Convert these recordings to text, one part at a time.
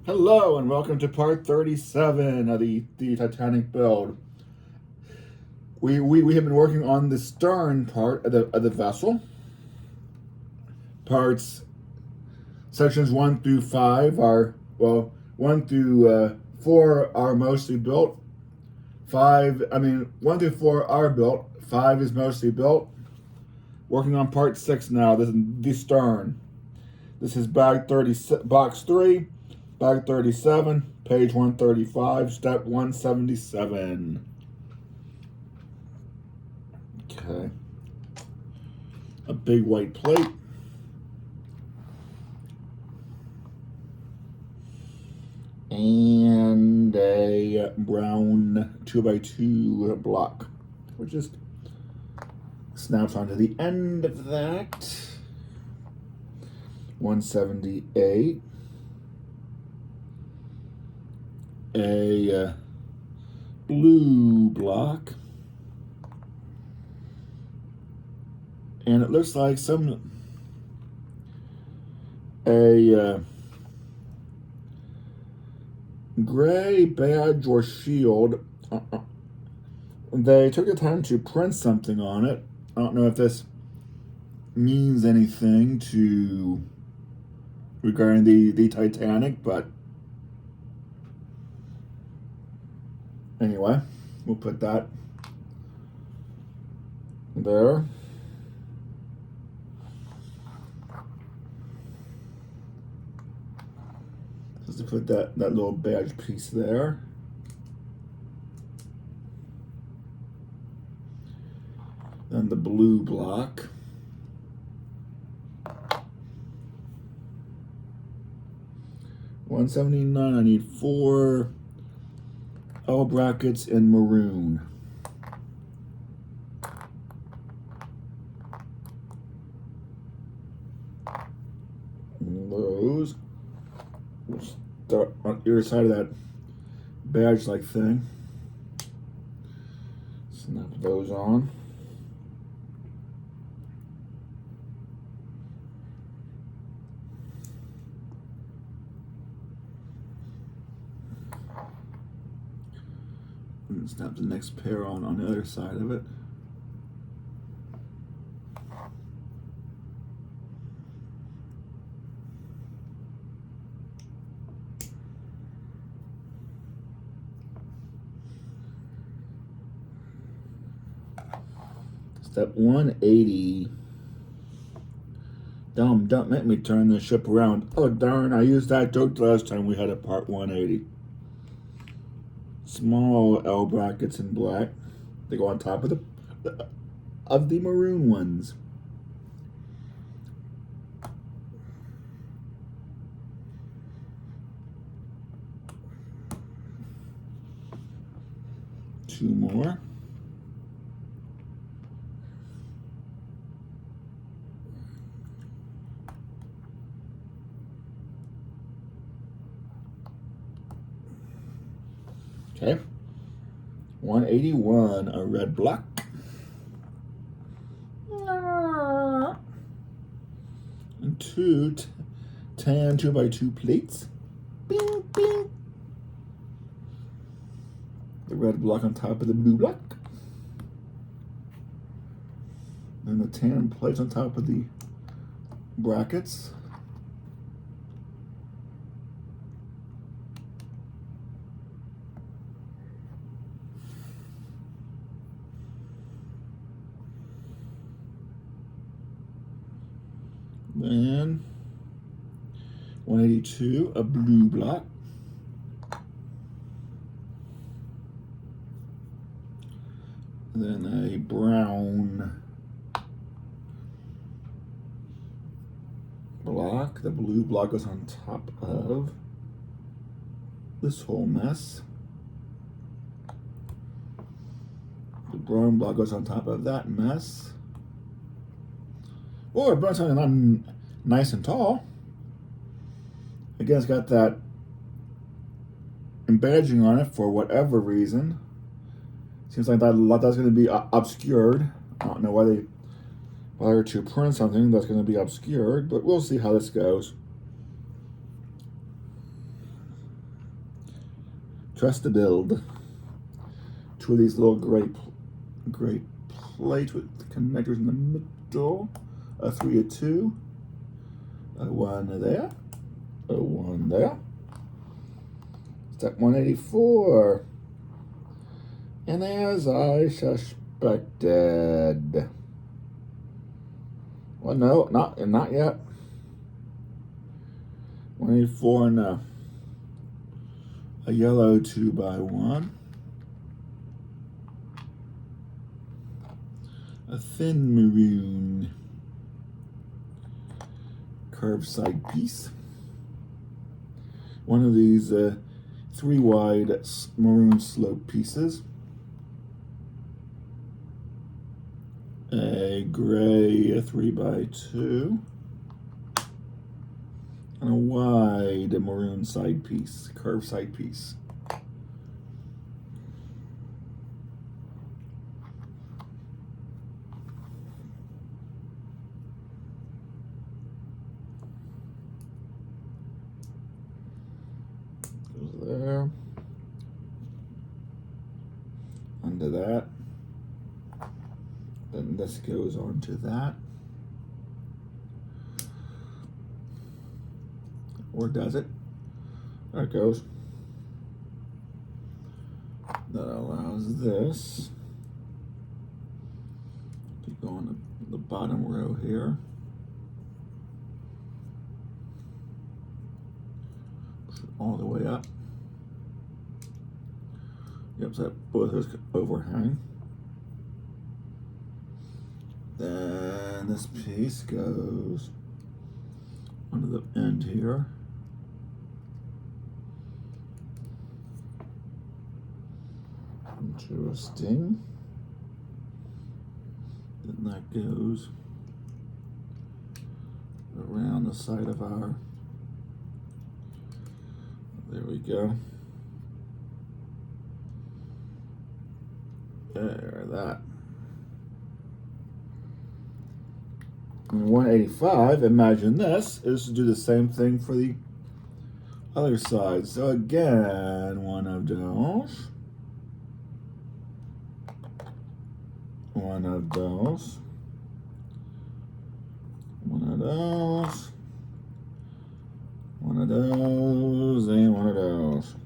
Hello and welcome to part 37 of the Titanic build. We have been working on the stern part of the vessel. Sections 1 through 5 are, 1 through 4 are mostly built. 1 through 4 are built. 5 is mostly built. Working on part 6 now. This is the stern. This is box 3. Bag 37, page 135, step 177. Okay. A big white plate. And a brown 2x2 block, which just snaps onto the end of that. 178. A blue block, and it looks like a gray badge or shield. They took the time to print something on it. I don't know if this means anything regarding the Titanic, but anyway, we'll put that there. Just to put that little badge piece there. Then the blue block. $179. I need 4 L brackets in maroon. And those will start on either side of that badge-like thing. Snap those on. And snap the next pair on the other side of it. Step 180. Don't make me turn this ship around. Oh darn, I used that joke the last time we had a part 180. Small L brackets in black. They go on top of the maroon ones. Two more. Okay. 181, a red block. And 2 tan 2x2 plates. Bing, bing. The red block on top of the blue block. And the tan plates on top of the brackets. Then 182, a blue block. Then a brown block. The blue block goes on top of this whole mess. The brown block goes on top of that mess. Or it burns something not nice and tall. Again, it's got that embadging on it for whatever reason. Seems like that's going to be obscured. I don't know why they bother to print something that's going to be obscured, but we'll see how this goes. Trust to build. Two of these little gray plates with connectors in the middle. A 3, a 2. A 1 there. A 1 there. Step 184. And as I suspected. Well, no, not yet. 184 and a yellow 2x1. A thin maroon curved side piece. One of these 3 wide maroon slope pieces. A gray 3x2. And a wide maroon side piece, curved side piece. Goes there. Under that. Then this goes onto that. Or does it? There it goes. That allows this to go on the bottom row here. Push it all the way up. Yep, so that both of those overhang. Then this piece goes onto the end here. Interesting. Then that goes around the side of our, there we go. There, that. And 185, imagine this, is to do the same thing for the other side. So again, one of those. One of those. One of those. One of those, and one of those.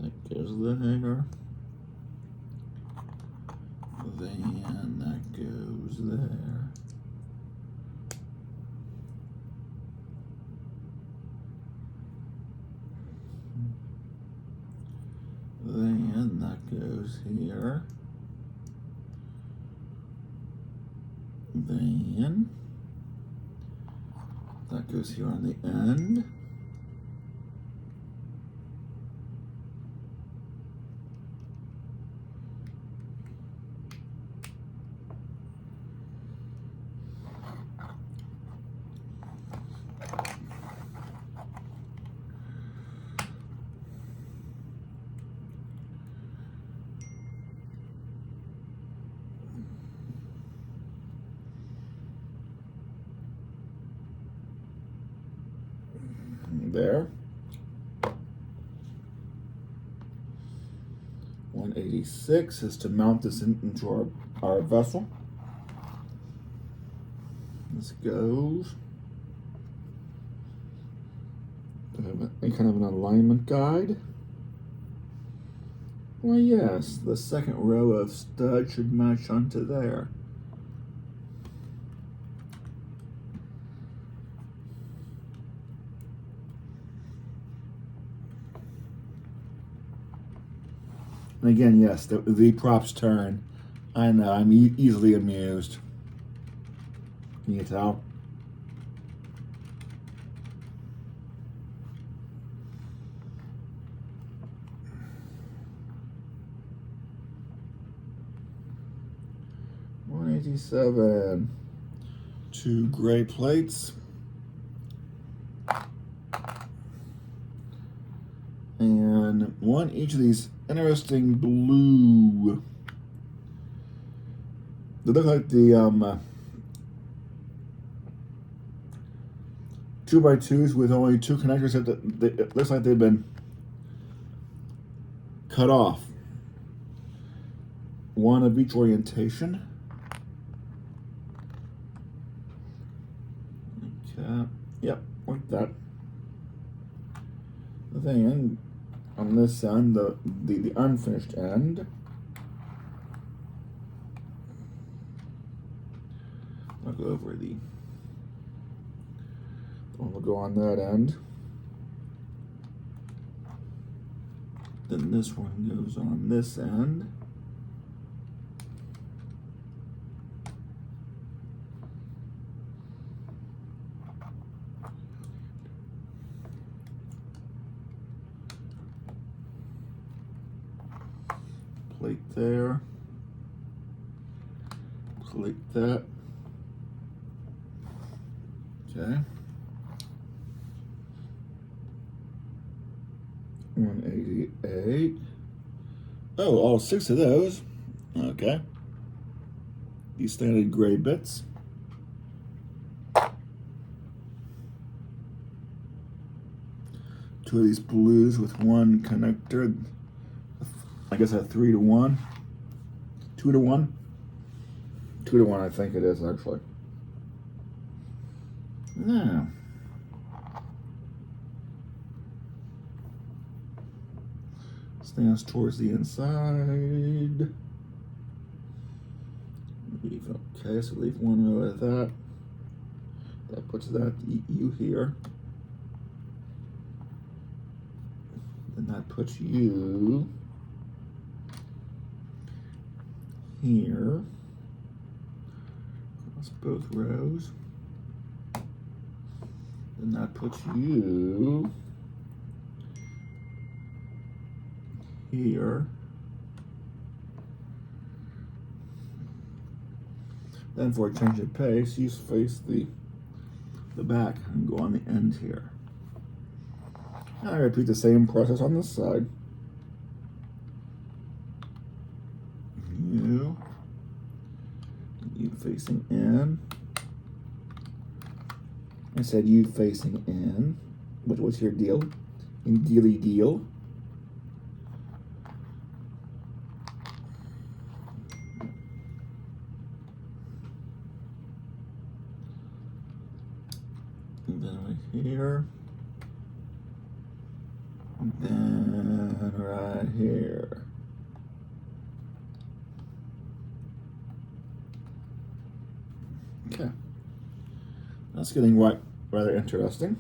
That goes there. Then that goes there. Then that goes here. Then that goes here on the end. There. 186 is to mount this into our vessel. This goes. Do I have any kind of an alignment guide? Well, yes, the second row of studs should match onto there. And again, yes, the props turn. I know, I'm easily amused. Can you tell? $187. 2 gray plates. And one each of these interesting blue. They look like the 2x2s with only 2 connectors. It looks like they've been cut off. One of each orientation. Okay. Yep, like that. Then on this end, the unfinished end. I'll go over the one will go on that end. Then this one goes on this end. Plate there. Plate that. Okay. 188. Oh, all 6 of those. Okay. These standard gray bits. Two of these blues with one connector. I guess a 3 to 1. 2 to 1. 2 to 1, I think it is actually. Now. Stands towards the inside. Okay, so leave one row of that. That puts that you here. Then that puts you here. Across both rows. Then that puts you here. Then for a change of pace, you face the back and go on the end here. And I repeat the same process on this side. You facing in. I said you facing in. What's your deal? In dealy deal. And then right here. And then right here. Okay. That's getting rather interesting.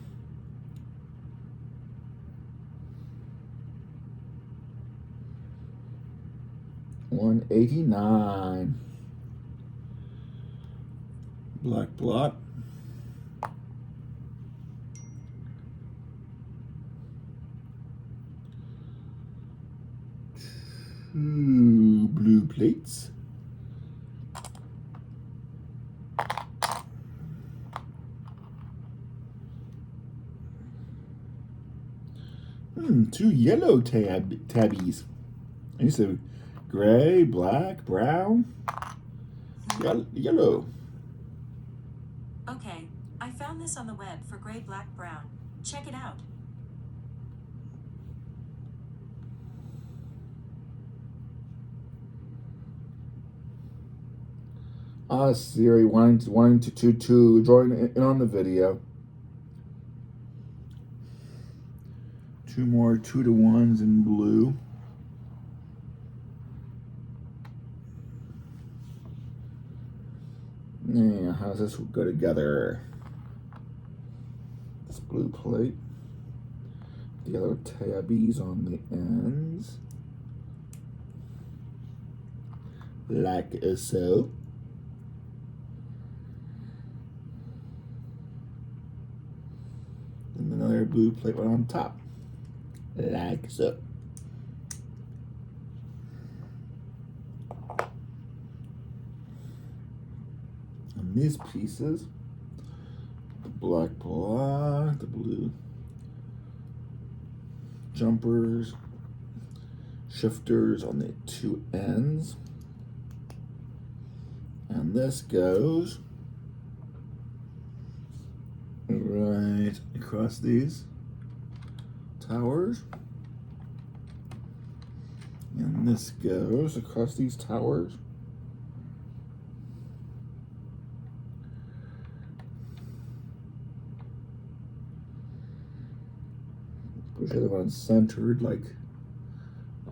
$189. Black blot. Two blue plates. Two yellow tabbies. I used to gray, black, brown, yellow. Okay, I found this on the web for gray, black, brown. Check it out. Siri wanting to join in on the video. 2 more 2 to 1s in blue. Yeah, how does this go together? This blue plate. The yellow tabbies on the ends. Like so. And another blue plate right on top. Like so. And these pieces, the black, the blue jumpers, shifters on the 2 ends. And this goes right across these towers. And this goes across these towers. Push the other one centered like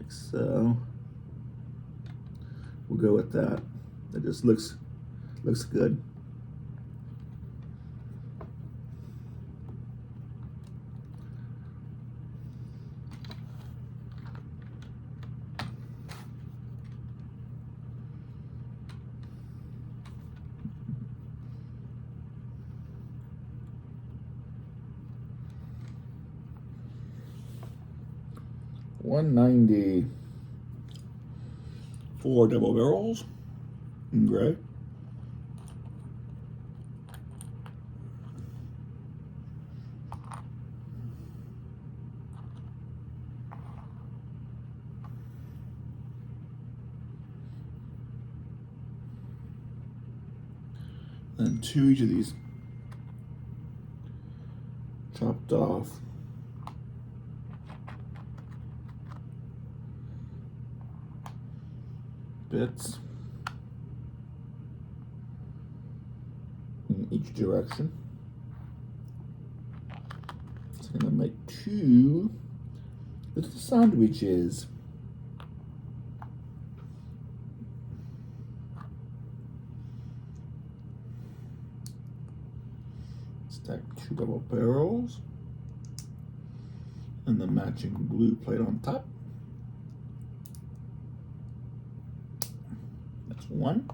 so. We'll go with that. It just looks good. $190. 4 double barrels in gray. And 2 each of these chopped off. Bits in each direction. So I'm gonna make 2 little sandwiches. Stack 2 double barrels and the matching blue plate on top. That's 1.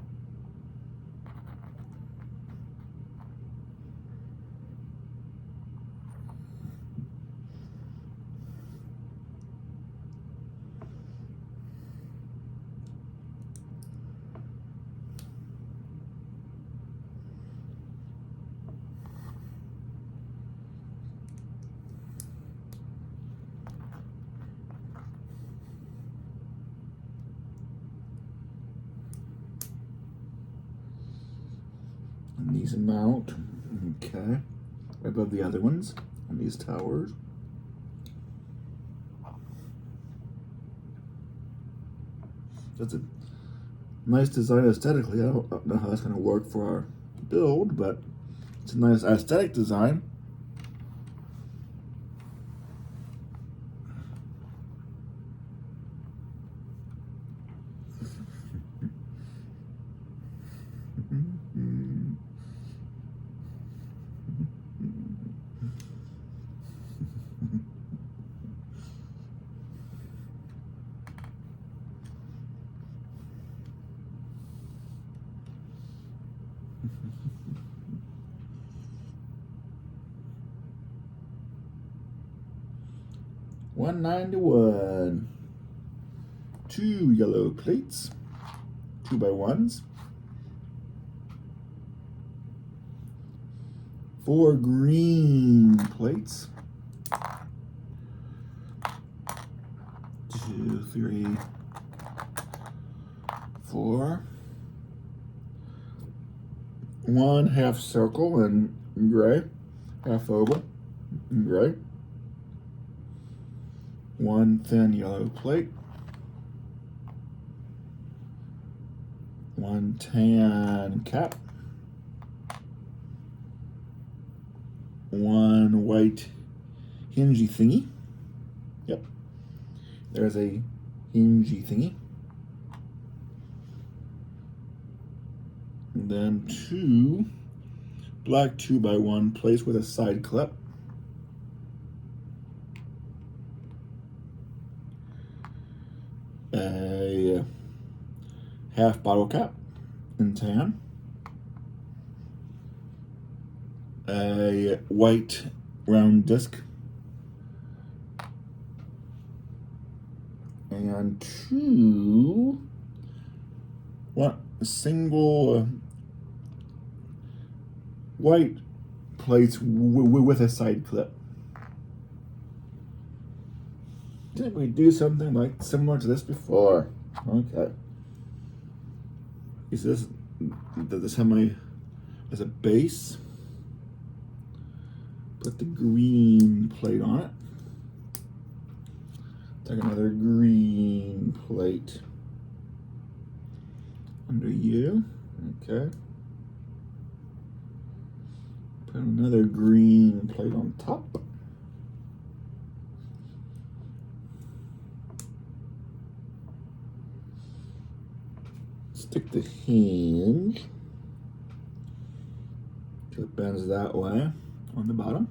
And these mount, okay, right above the other ones on these towers. That's a nice design aesthetically. I don't know how that's going to work for our build, but it's a nice aesthetic design. $191. 2 yellow plates, 2x1s. 4 green plates. 2, 3, 4. 1 half circle in gray, half oval in gray. 1 thin yellow plate. 1 tan cap. 1 white hingy thingy. Yep. There's a hingy thingy. And then 2 black 2x1 plates with a side clip. A half bottle cap in tan. A white round disc. And 2 single white plates with a side clip. Didn't we do something like similar to this before? Okay. Is this, does this have my, as a base? Put the green plate on it. Take another green plate under you. Okay. Put another green plate on top. Stick the hinge so it bends that way on the bottom.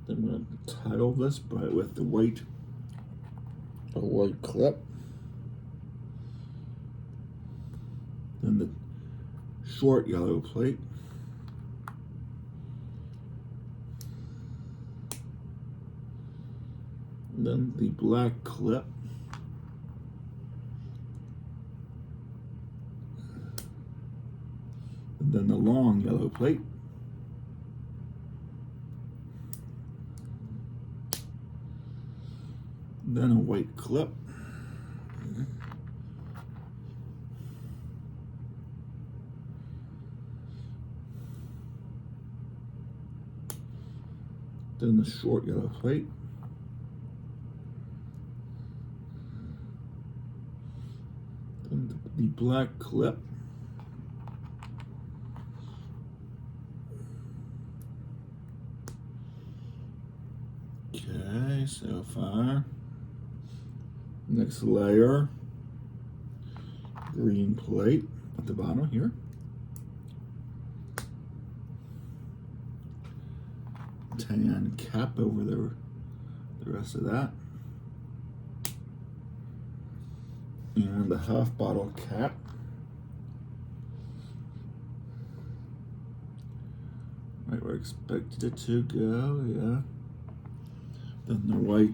Then I'm going to title this with the white clip. Then the short yellow plate. Then the black clip. And then the long yellow plate. Then a white clip. Then the short yellow plate. Then the black clip. Okay, so far. Next layer, green plate at the bottom here. Tan cap over the rest of that. And the half bottle cap. Right where I expected it to go, yeah. Then the white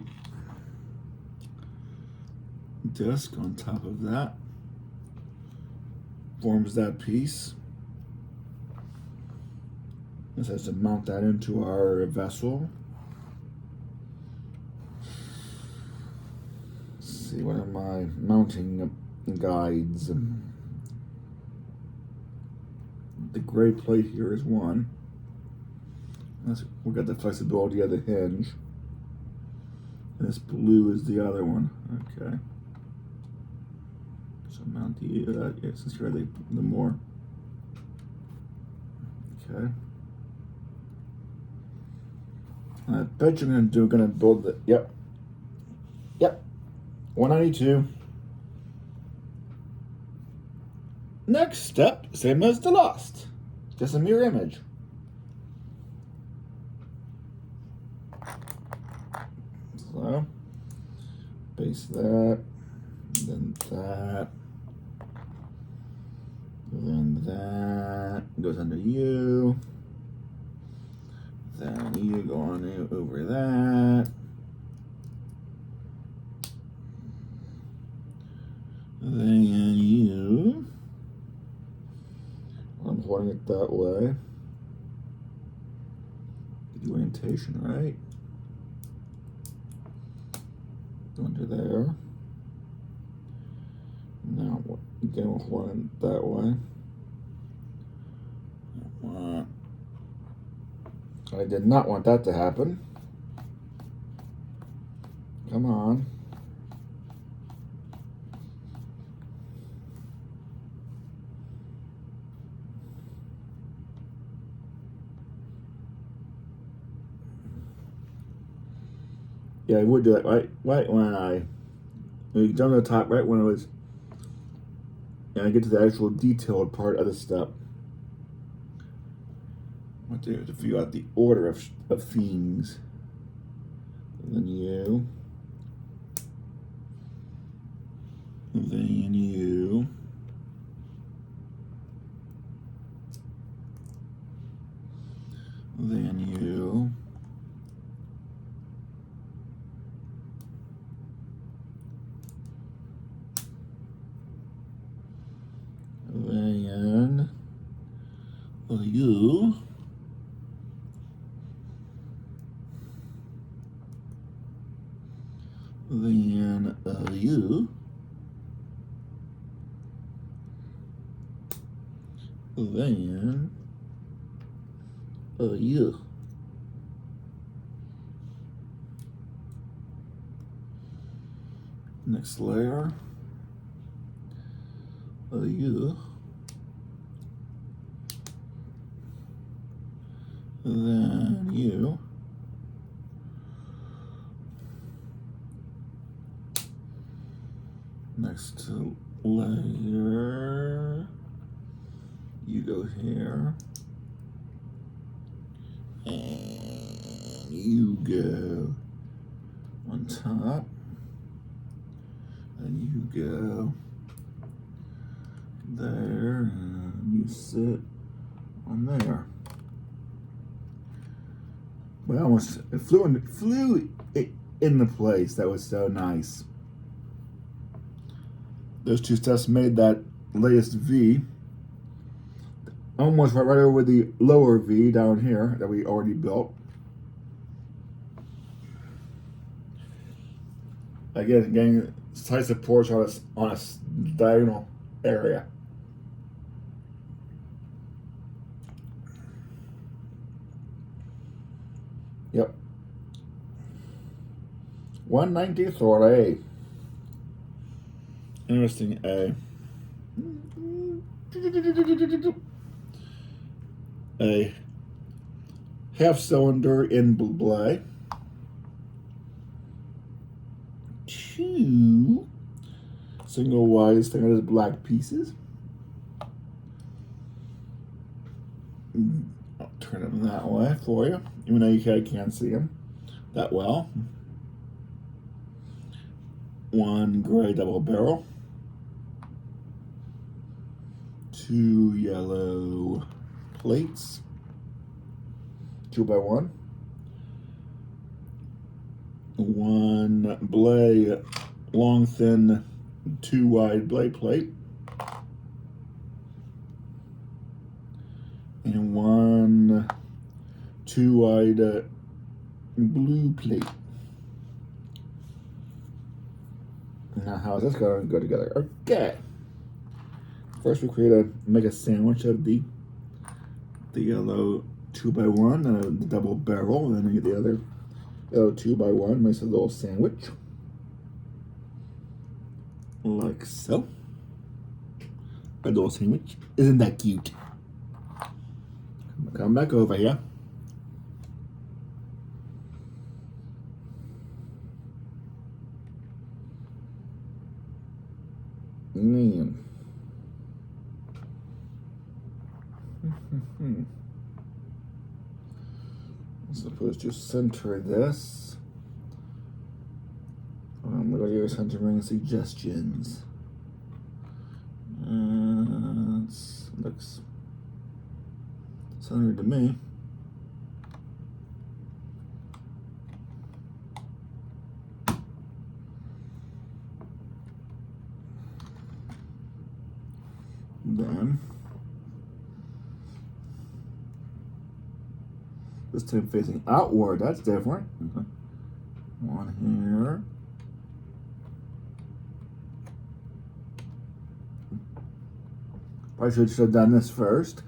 disc on top of that forms that piece. This has to mount that into our vessel. Let's see, what are my mounting guides? The gray plate here is one. We got the flexibility of the hinge. And this blue is the other one. Okay. So mount the yeah, since you're the more. Okay. I bet you're gonna build the yep. 192. Next step, same as the last. Just a mirror image. So base that, then that. Then that goes under you. Then you go on over that. Then you. I'm holding it that way. Get the orientation right. Go under there. Now, again, we'll hold it that way. I did not want that to happen. Come on. Yeah, I would do that right when you jump to the top, right when and I get to the actual detailed part of the step. I want to figure out the order of things. And then you. And then you. And then you. Then you. Then you. Then, yeah. Next layer. Yeah. Then you. Next layer. You go here. And you go on top. And you go there. And you sit on there. Well, it flew into place. That was so nice. Those two steps made that latest V. Almost right over the lower V down here that we already built. Again, getting side supports on a diagonal area. Yep. 1/19 or A. Interesting A. A half cylinder in blay. 2 single wide standard black pieces. I'll turn them that way for you, even though you can't see them that well. 1 gray double barrel. 2 yellow plates. 2x1. 1 blade, long, thin, 2 wide blade plate. And 1 2 wide blue plate. Now, how is this going to go together? Okay. First, we make a sandwich of the yellow 2x1 and a double barrel, and then you get the other yellow 2x1. Makes a little sandwich, like so. A little sandwich. Isn't that cute? Come back over here. Man. I'm supposed to center this. I'm going to give you centering suggestions. Looks centered to me. Then this time facing outward, that's different. One here. Probably should have done this first.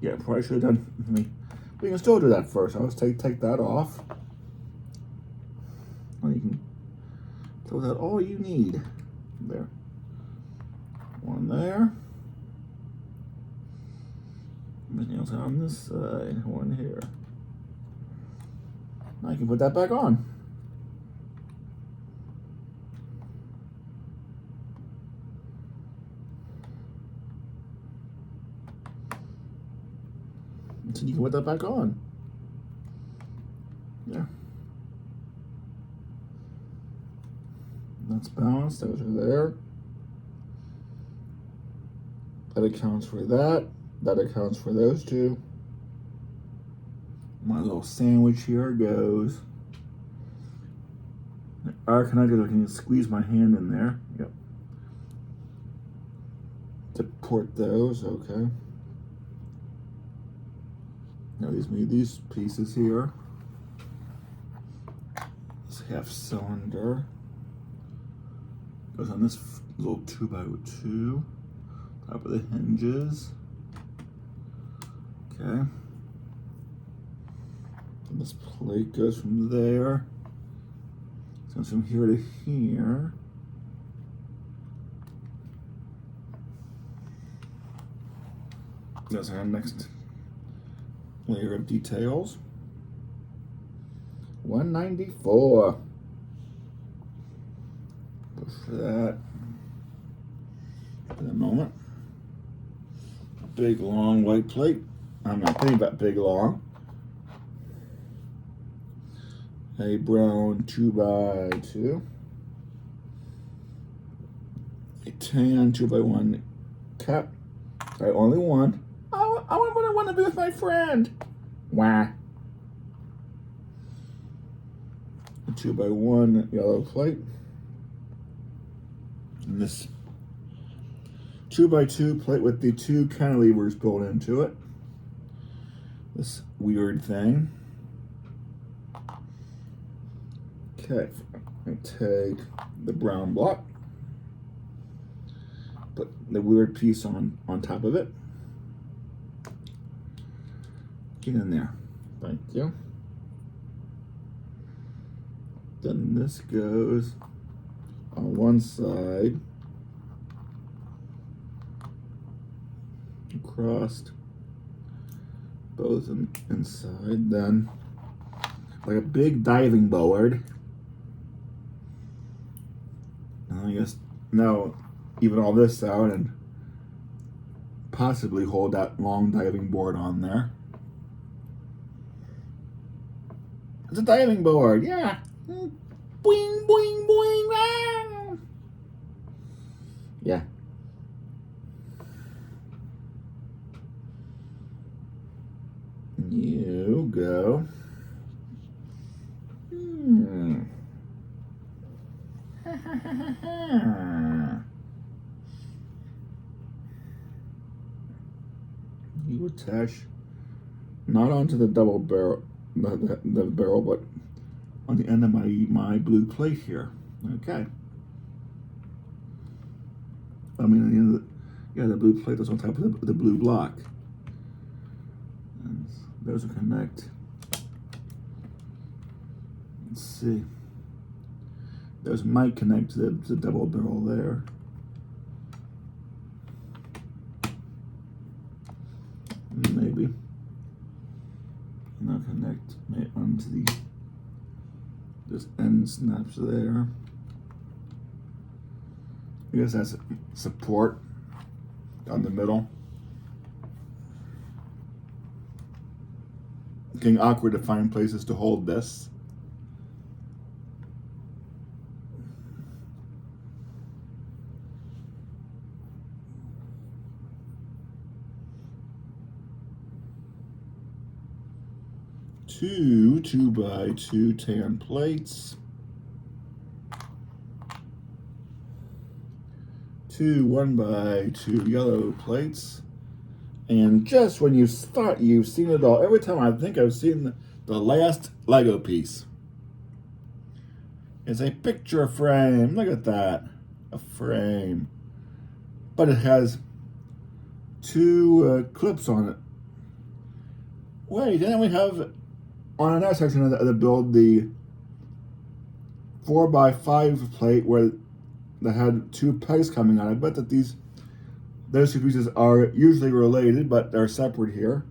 Yeah, probably should have done. We can still do that first. I'll just take that off. Well, you can throw that all you need. There. One there. Anything else on this side? One here. Now you can put that back on. So you can put that back on. Yeah. That's balanced. Those are there. That accounts for that. That accounts for those two. My little sandwich here goes. Our connectors, I can squeeze my hand in there. Yep. To port those, okay. Now these pieces here. half cylinder. Goes on this little 2x2. Top of the hinges. Okay. And this plate goes from there. It goes from here to here. That's our next layer of details. 194. Push that for the moment. Big long white plate. I'm not thinking about big long. A brown 2x2. A tan 2x1 cap. Sorry, only one. I want to be with my friend. Wah. A 2x1 yellow plate. And this 2x2 plate with the two cantilevers built into it. This weird thing. Okay, I take the brown block, put the weird piece on top of it. Get in there. Thank you. Then this goes on one side, across both inside, then like a big diving board. And I guess now even all this out and possibly hold that long diving board on there. It's a diving board, yeah. Boing, boing, boing, ah. Yeah. You go. You attach not onto the double barrel, the barrel, but on the end of my blue plate here. Okay. I mean, the blue plate that's on top of the blue block. And those will connect. Let's see. Those might connect to the double barrel there. Maybe. And I'll connect onto this end snaps there. I guess that's support down the middle. Getting awkward to find places to hold this. Two 2x2 tan plates. Two 1x2 yellow plates. And just when you thought you've seen it all, every time I think I've seen the last Lego piece, it's a picture frame. Look at that. A frame. But it has two clips on it. Wait, didn't we have on another section of the build the 4x5 plate where they had two pegs coming out? I bet that those two pieces are usually related, but they're separate here.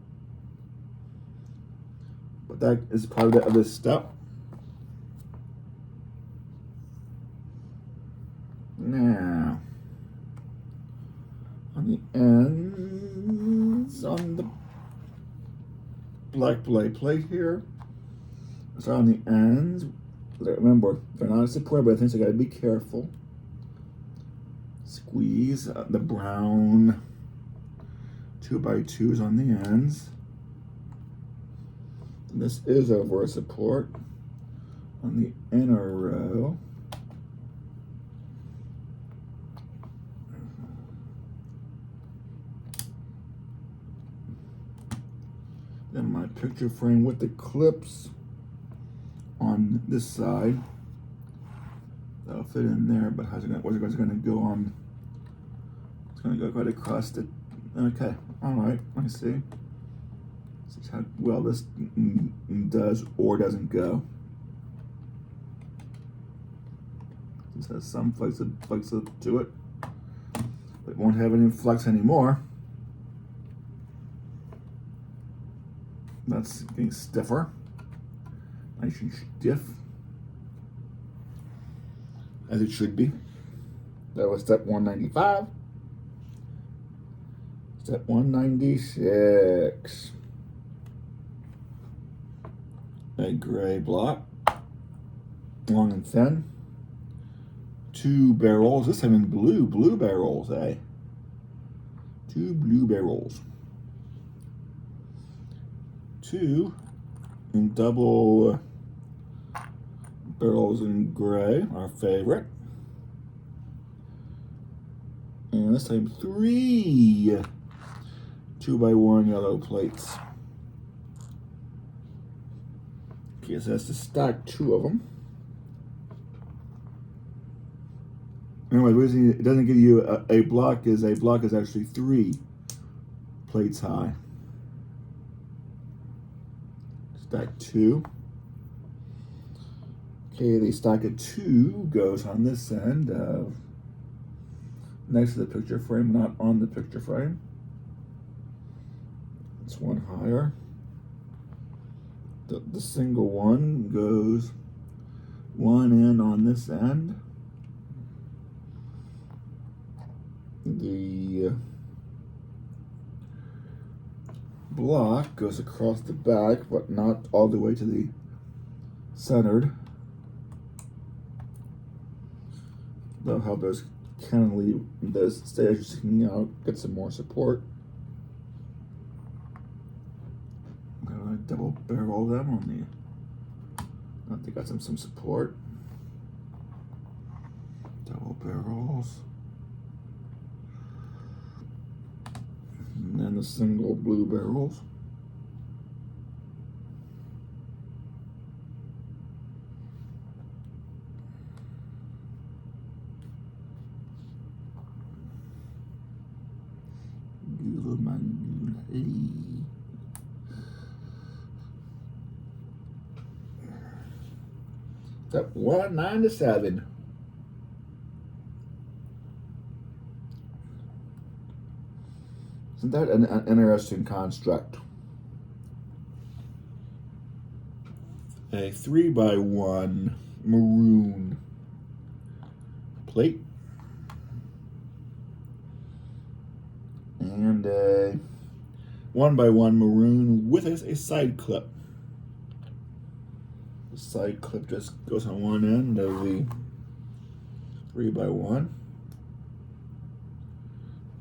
But that is part of this step. Now, on the ends, on the black plate here, so on the ends, remember, they're not supported, but I think so I gotta be careful. Squeeze the brown 2x2s on the ends. And this is over a support on the inner row. Then my picture frame with the clips on this side. That'll fit in there, but how's it gonna, where's it gonna go on? It's gonna go right across the, okay, all right, I see. See how well this does or doesn't go. This has some flex to it. It won't have any flex anymore. That's getting stiffer. Nice and stiff. As it should be. That was step 195. Step 196. A gray block. Long and thin. 2 barrels. This time in blue barrels, eh? 2 blue barrels. 2 in double barrels in gray, our favorite. And this time 3 2x1 yellow plates. Okay, so that's to stack 2 of them. Anyway, the reason it doesn't give you a block is actually 3 plates high. Stack 2. Okay, the stack of 2 goes on this end, next to the picture frame, not on the picture frame. It's one higher. The single one goes one in on this end. The block goes across the back, but not all the way to the centered. That'll help us cantilever those stairs sticking out, get some more support. I'm gonna double barrel them on the. I think I got some support. Double barrels. And then the single blue barrels. Step 197. Isn't that an interesting construct? A 3x1 maroon plate and a 1x1 maroon with a side clip. The side clip just goes on one end of the 3x1.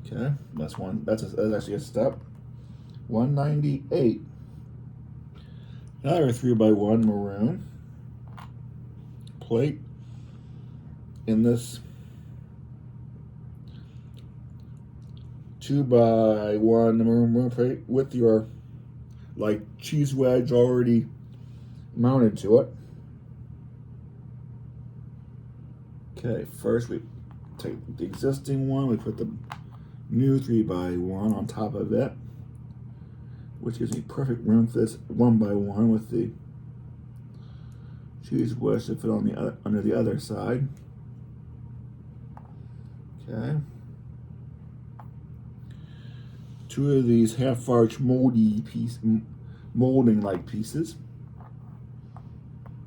Okay, that's one. That's actually a step 198. Another 3x1 maroon plate in this 2x1 maroon plate with your like cheese wedge already mounted to it. Okay, first we take the existing one, we put the new 3x1 on top of it, which gives me perfect room for this 1x1 with the cheese wedge to fit on the other, under the other side. Okay. 2 of these half-arch molding like pieces.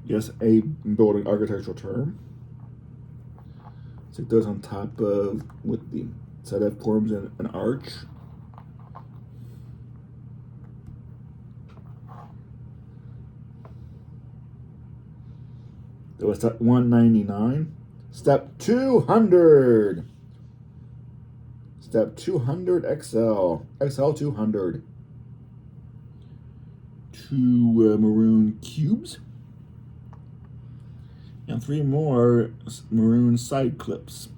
Yes, a building architectural term. Stick those on top of with the so that forms an arch. That was step 199. Step 200. Step 200 XL. XL 200. 2 maroon cubes. And 3 more maroon side clips.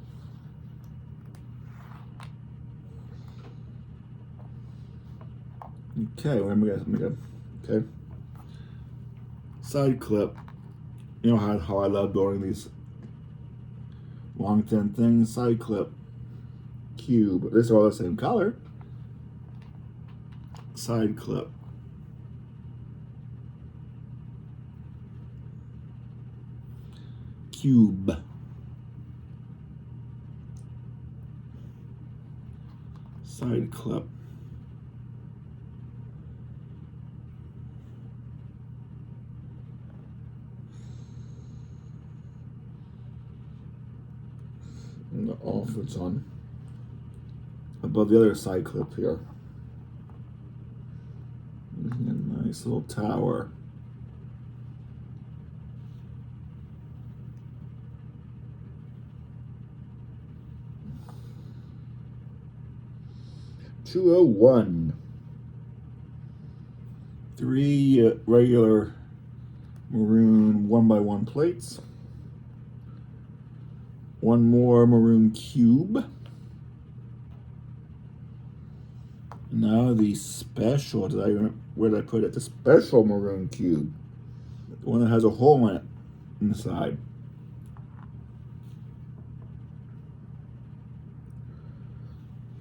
Okay, let me go. Okay. Side clip. You know how I love building these long thin thing, side clip, cube. These are all the same color. Side clip. Cube. Side clip. And the off it's on above the other side clip here. A nice little tower. $201. 3 regular maroon 1x1 plates. 1 more maroon cube. Now the special, where did I put it? The special maroon cube. The one that has a hole in it inside.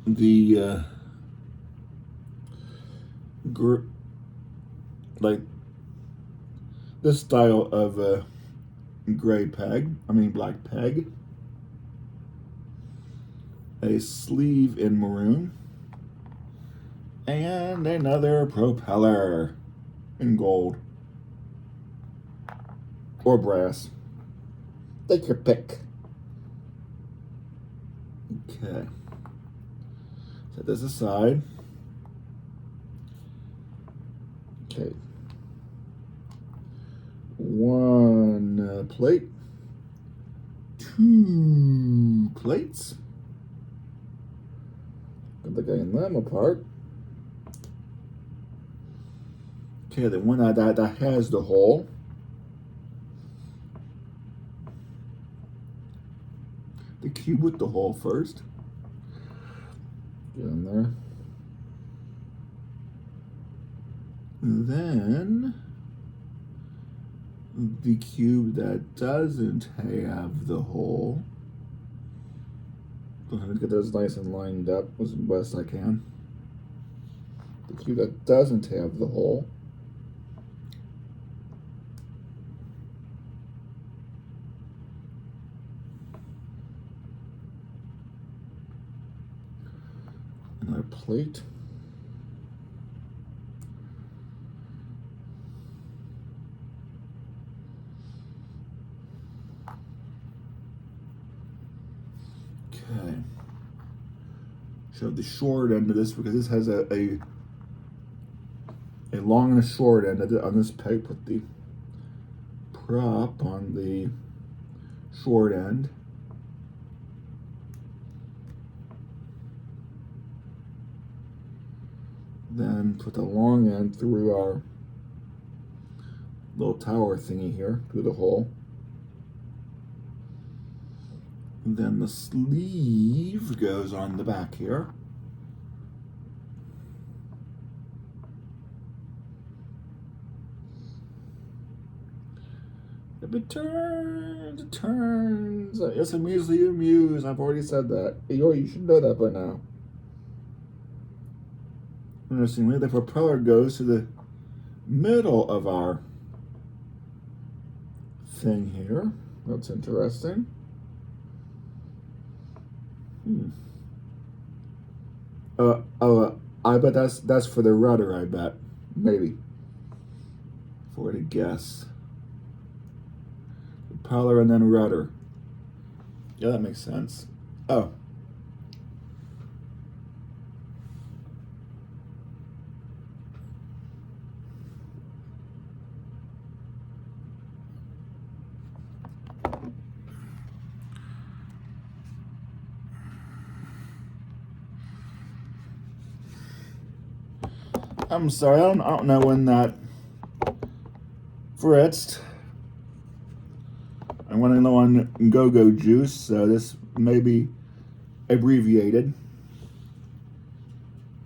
The like this style of gray peg, black peg. A sleeve in maroon. And another propeller in gold. Or brass. Take your pick. Okay. Set this aside. Okay. 1 plate. 2 plates. Put the guy in them apart. Okay, the one that has the hole. The cube with the hole first. Get in there. And then the cube that doesn't have the hole. Go ahead and get those nice and lined up as best I can. The cube that doesn't have the hole. Another plate. Okay. Show the short end of this because this has a long and a short end on this peg. Put the prop on the short end. Then put the long end through our little tower thingy here, through the hole. And then the sleeve goes on the back here. If it turns, it turns. Yes, amusely amuse. I've already said that. You should know that by now. Interestingly, the propeller goes to the middle of our thing here. That's interesting. I bet that's for the rudder, I bet. Maybe. If I were to guess. Propeller and then rudder. Yeah, that makes sense. Oh. I'm sorry, I don't know when that fritzed. I'm running low on go-go juice, so this may be abbreviated.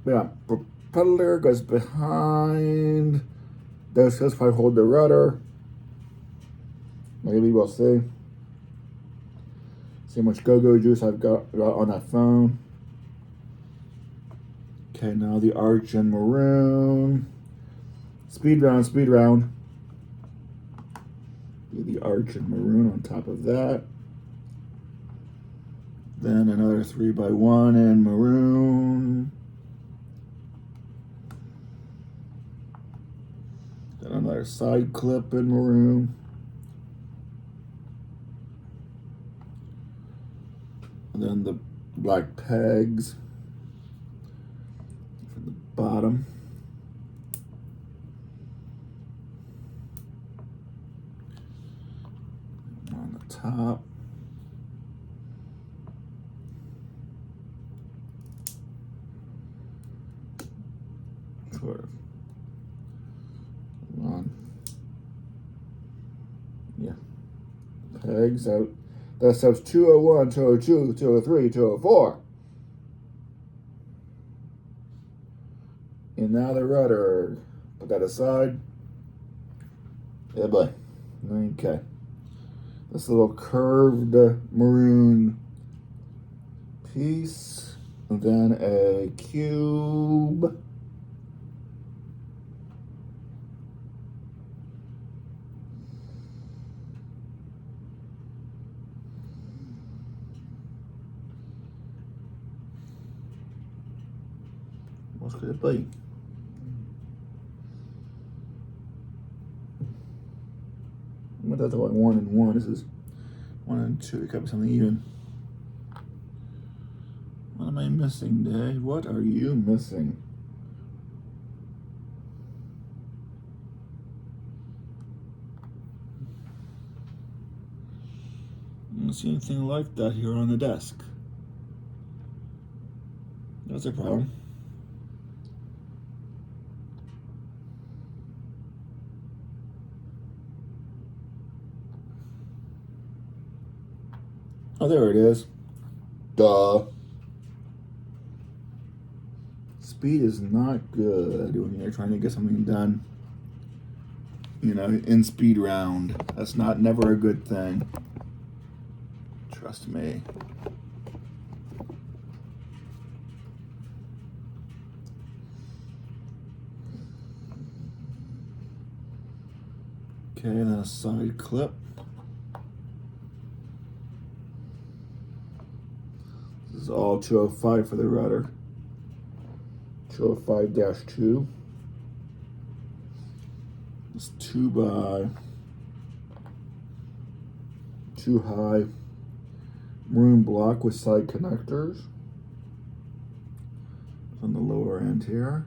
Yeah, propeller goes behind. This if I hold the rudder. Maybe we'll see. See how much go-go juice I've got on that phone. Okay, now the arch and maroon. Speed round, speed round. Do the arch and maroon on top of that. Then another 3x1 in maroon. Then another side clip in maroon. And then the black pegs for the bottom. On the top. Sort of. On. Yeah. Pegs out. That stuff's 201, 202, 203, 204. And now the rudder. Put that aside. Yeah, boy. Okay. This little curved maroon piece. And then a cube. What could it be? What that's like 1 and 1. This is 1 and 2. It could be something even. What am I missing, Dave? What are you missing? I don't see anything like that here on the desk. That's a problem. Oh, there it is. Duh. Speed is not good when you're trying to get something done, you know, in speed round. That's never a good thing. Trust me. Okay, and then a side clip. This is all 205 for the rudder. 205-2. It's 2x2 high maroon block with side connectors on the lower end here,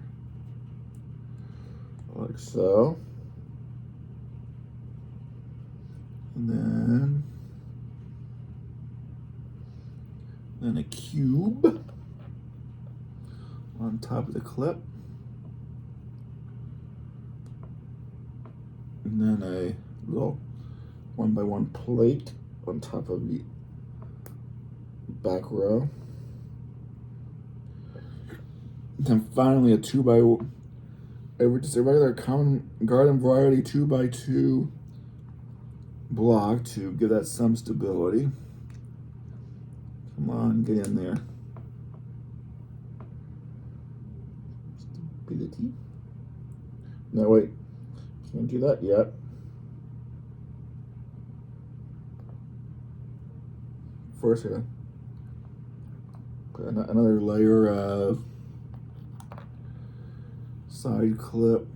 like so. And then a cube on top of the clip. And then a little 1x1 plate on top of the back row. Then finally a 2x, just a regular common garden variety 2x2 block to give that some stability. Come on, get in there. Stability. No, wait. Can't do that yet. First, we're gonna put another layer of side clip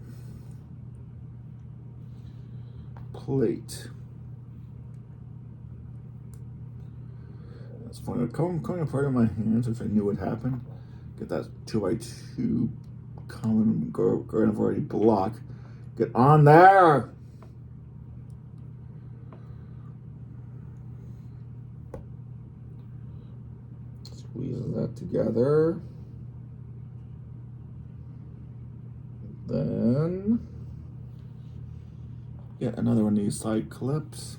plate. That's funny. Coming apart in my hands, which I knew would happen. Get that 2x2 common garden variety block. Get on there! Squeeze that together. Then get another one of these side clips.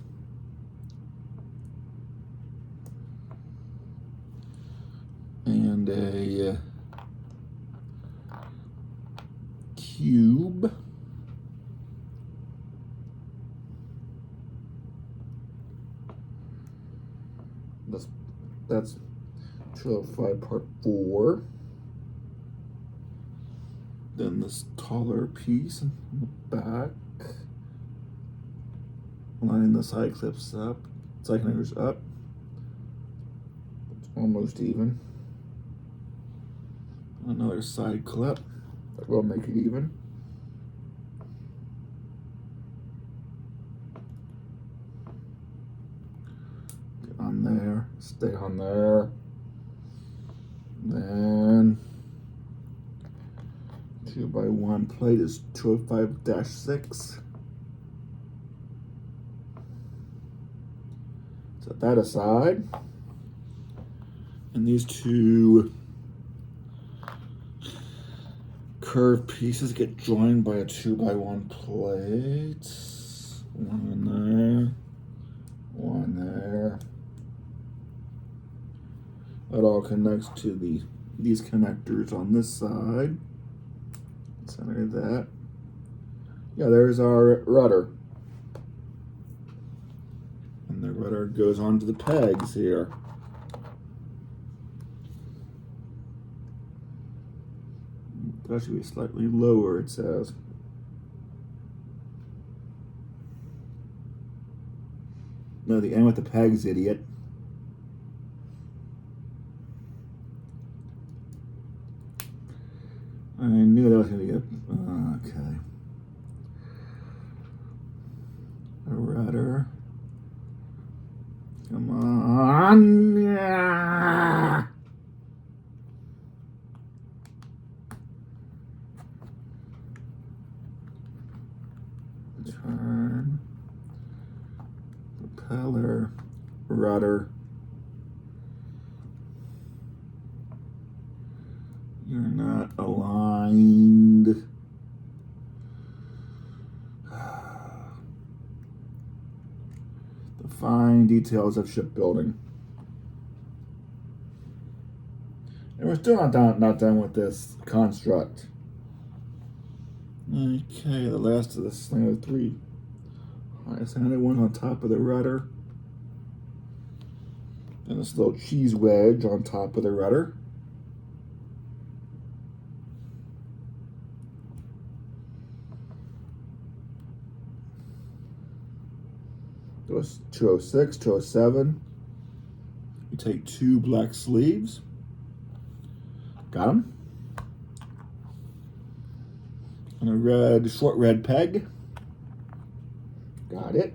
And a cube. That's 205 part 4. Then this taller piece in the back. Lining the side clips up, side connectors up. It's almost even. Another side clip that will make it even. Get on there, stay on there. Then 2x1 plate is 205-6. Set that aside. And these two curved pieces get joined by a 2x1 plate. One in there, one there. That all connects to these connectors on this side. Center that. Yeah, there's our rudder. And the rudder goes onto the pegs here. That should be slightly lower, it says. No, the end with the pegs, idiot. I knew that was going to be okay. A rudder. Come on. Yeah. Turn. Propeller. Rudder. You're not aligned. The fine details of shipbuilding. And we're still not done with this construct. Okay, the last of this thing of 3 high-handed ones on top of the rudder. And this little cheese wedge on top of the rudder. It was 206, 207. You take 2 black sleeves. Got them. And a short red peg. Got it.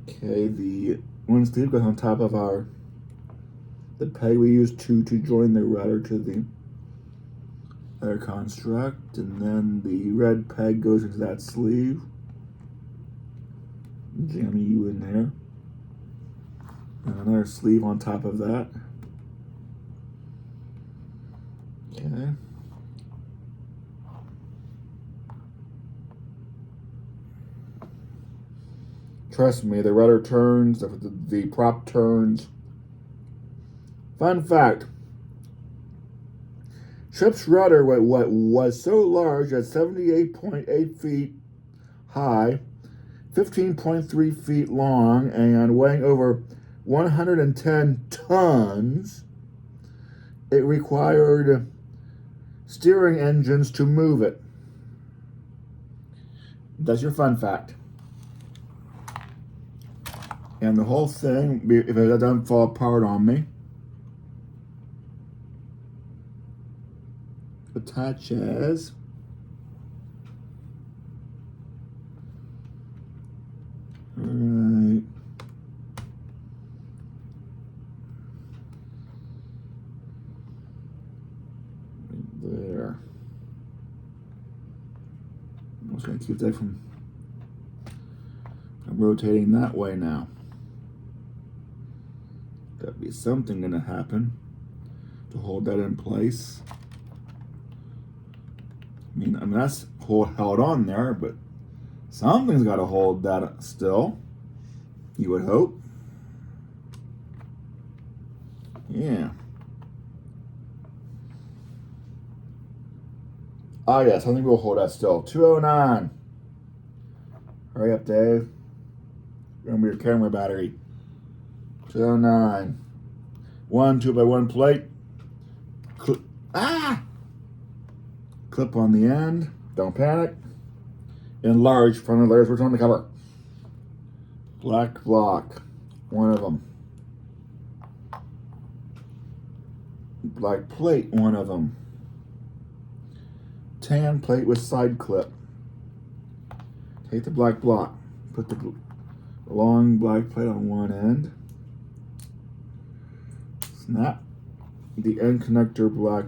Okay, the one sleeve goes on top of the peg we used to join the rudder to the other construct, and then the red peg goes into that sleeve. Jam you in there. And another sleeve on top of that. Okay. Trust me, the rudder turns, the prop turns. Fun fact. Ship's rudder was so large at 78.8 feet high, 15.3 feet long, and weighing over 110 tons, it required steering engines to move it. That's your fun fact. And the whole thing, if it doesn't fall apart on me, attaches right there. I'm just going to keep that from rotating that way now. Gotta be something gonna happen to hold that in place. I mean that's held on there, but something's got to hold that still. You would hope. Yeah. Ah, yeah, something will hold that still. 209. Hurry up, Dave. Remember your camera battery. 209. 1 2x1 plate. Clip on the end. Don't panic. Enlarge front of layers. What's on the cover? Black block. One of them. Black plate. One of them. Tan plate with side clip. Take the black block. Put the long black plate on one end. Snap the end connector black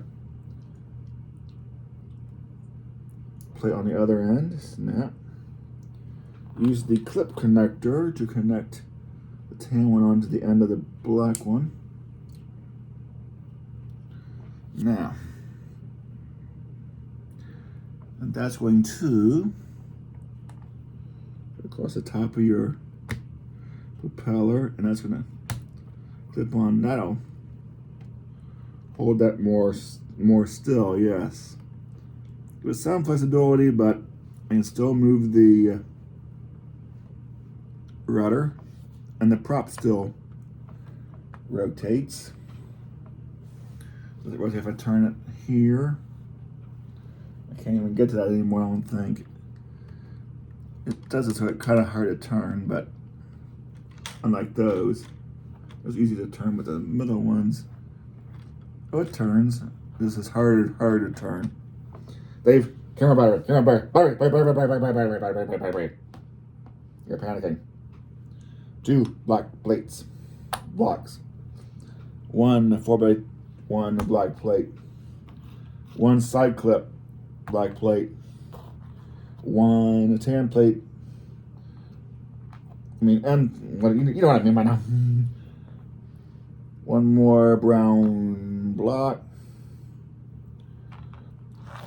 plate on the other end. Snap. Use the clip connector to connect the tan one onto the end of the black one. Now, and that's going to across the top of your propeller, and that's going to clip on. That'll hold that more still. Yes, with some flexibility, but I can still move the rudder, and the prop still rotates. Does it rotate if I turn it here? I can't even get to that anymore, I don't think. It does it so it's kind of hard to turn, but unlike those easy to turn with the middle ones. Oh, it turns. This is harder to turn. Dave, camera battery. You're panicking. 2 black plates. Blocks. 1 4x1 black plate. 1 side clip black plate. 1 tan plate. I mean, and what you know what I mean by now. 1 more brown block.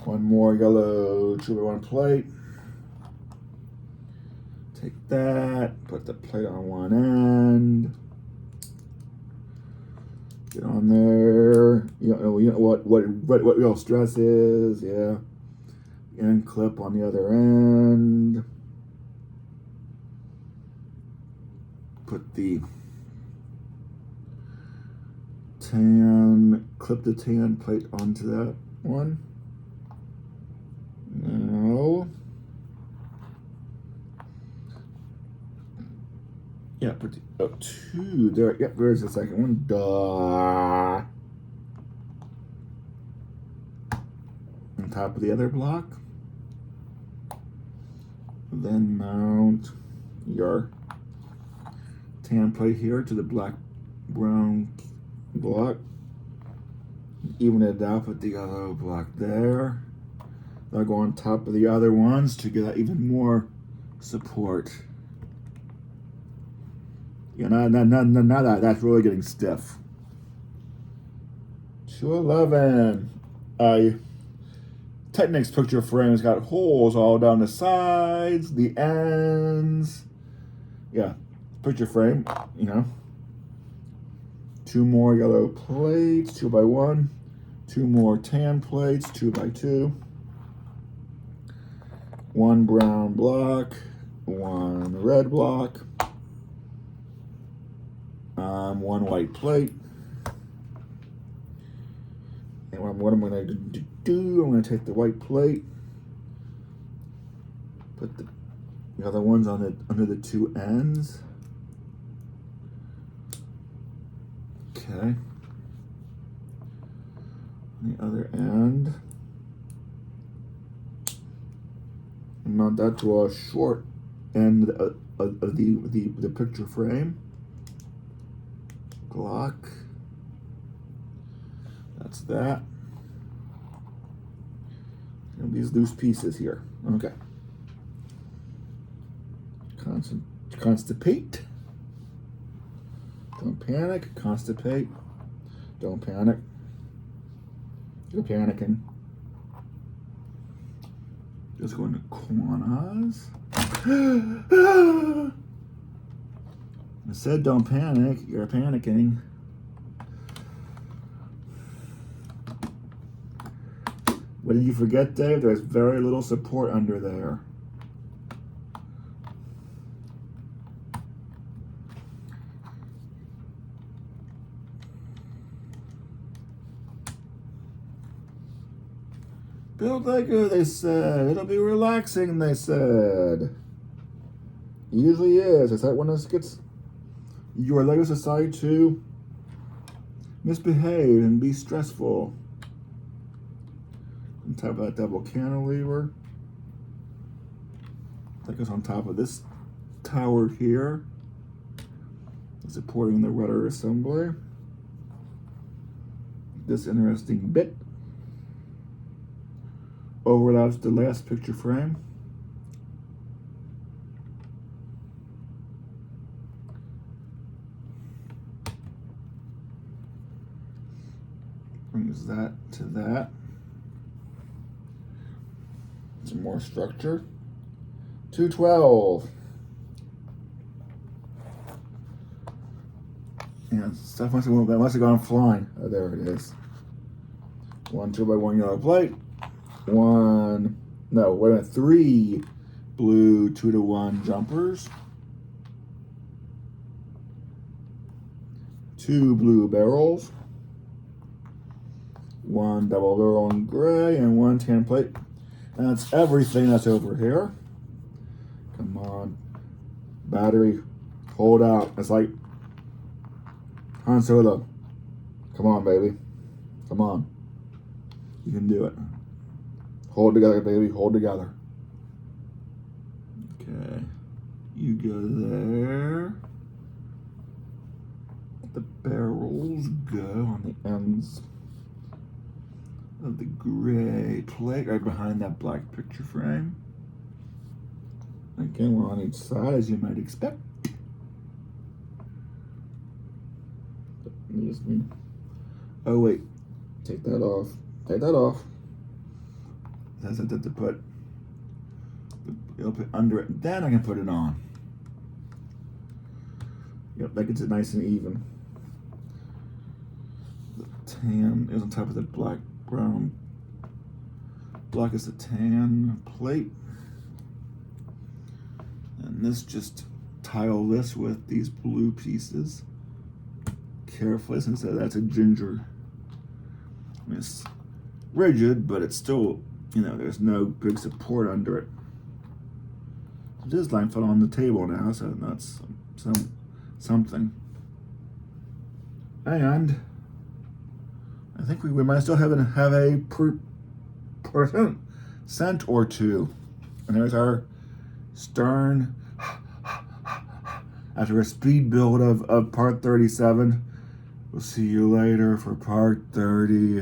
1 more yellow 2x1 plate. Take that, put the plate on one end. Get on there. You know what real stress is, yeah. End clip on the other end. Put the clip the tan plate onto that one. Now, yeah, put the 2 there. Yep, there's the second one. Duh. On top of the other block. Then mount your tan plate here to the brown block. Even it out with the yellow block there. I'll go on top of the other ones to get even more support. Yeah, now that's really getting stiff. 211. Titanic's picture frame has got holes all down the sides, the ends. Yeah, picture frame, you know. 2 more yellow plates, 2x1. 2 more tan plates, 2x2. 1 brown block, 1 red block, 1 white plate. And what I'm going to do, I'm going to take the white plate, put the other ones on under the 2 ends. Okay. On the other end. Mount that to a short end of the picture frame. Glock. That's that. And these loose pieces here. Okay. Constipate. Don't panic. Constipate. Don't panic. You're panicking. Just going to corners. I said don't panic. You're panicking. What did you forget, Dave? There's very little support under there. Build Lego, they said. It'll be relaxing, they said. Usually is. Is that when this gets your Lego society to misbehave and be stressful? On top of that double cantilever. That goes on top of this tower here, supporting the rudder assembly. This interesting bit overlaps the last picture frame. Brings that to that. Some more structure. 212. And stuff must have gone flying. Oh, there it is. 1 2x1 yellow plate. 3 blue 2-to-1 jumpers. 2 blue barrels. 1 double barrel in gray and 1 tan plate. And that's everything that's over here. Come on. Battery. Hold out. It's like Han Solo. Come on, baby. Come on. You can do it. Hold together, baby. Hold together. Okay. You go there. The barrels go on the ends of the gray plate right behind that black picture frame. Again, we're on each side, as you might expect. Oh wait, take that off. Take that off. That's it to put. You'll put under it. Then I can put it on. Yep, that gets it nice and even. The tan is on top of the black brown. Black is the tan plate. And this just tile this with these blue pieces carefully, since that's a ginger. I mean, it's rigid, but it's still, there's no big support under it. This line fell on the table now, so that's something. And I think we might still have a percent or two. And there's our stern after a speed build of part 37. We'll see you later for part 38.